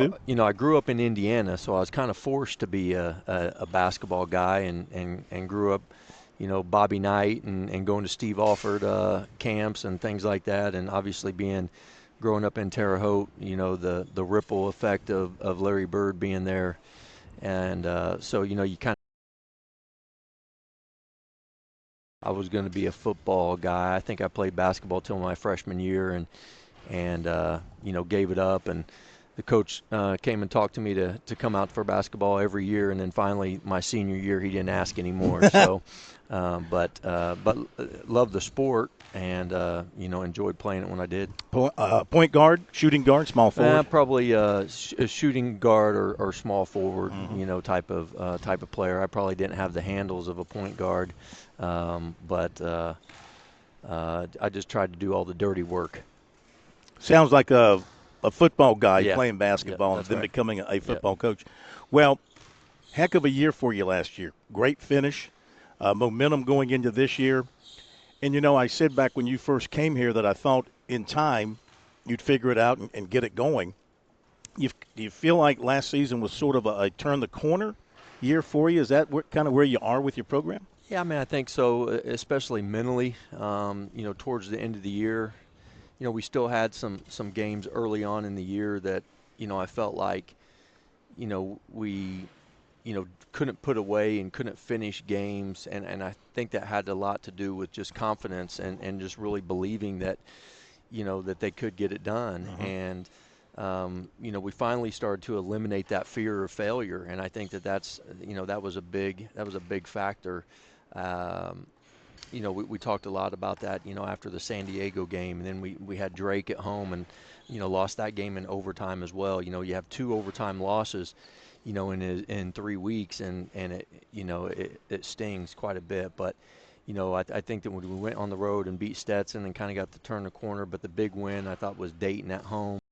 I grew up in Indiana, so I was kind of forced to be a basketball guy, and grew up, Bobby Knight and going to Steve Alford camps and things like that, and obviously growing up in Terre Haute, the ripple effect of Larry Bird being there, and so you kind of. I was going to be a football guy. I think I played basketball till my freshman year, and gave it up. And the coach came and talked to me to come out for basketball every year, and then finally my senior year he didn't ask anymore. So, but loved the sport, and enjoyed playing it when I did. Point guard, shooting guard, small forward. Probably a shooting guard or small forward, type of player. I probably didn't have the handles of a point guard, but I just tried to do all the dirty work. Sounds like a football guy Yeah. playing basketball and then right. becoming a football coach. Well, heck of a year for you last year. Great finish, momentum going into this year. And, I said back when you first came here that I thought in time you'd figure it out and get it going. Do you feel like last season was sort of a turn the corner year for you? Is that kind of where you are with your program? Yeah, I mean, I think so, especially mentally. Towards the end of the year, we still had some games early on in the year that, I felt like, we, couldn't put away and couldn't finish games, and I think that had a lot to do with just confidence and just really believing that, that they could get it done. And we finally started to eliminate that fear of failure, and I think that was a big factor. We talked a lot about that, after the San Diego game, and then we had Drake at home and, lost that game in overtime as well. You have two overtime losses, in 3 weeks, and it stings quite a bit. But, I think that when we went on the road and beat Stetson and kind of got to turn the corner, but the big win I thought was Dayton at home.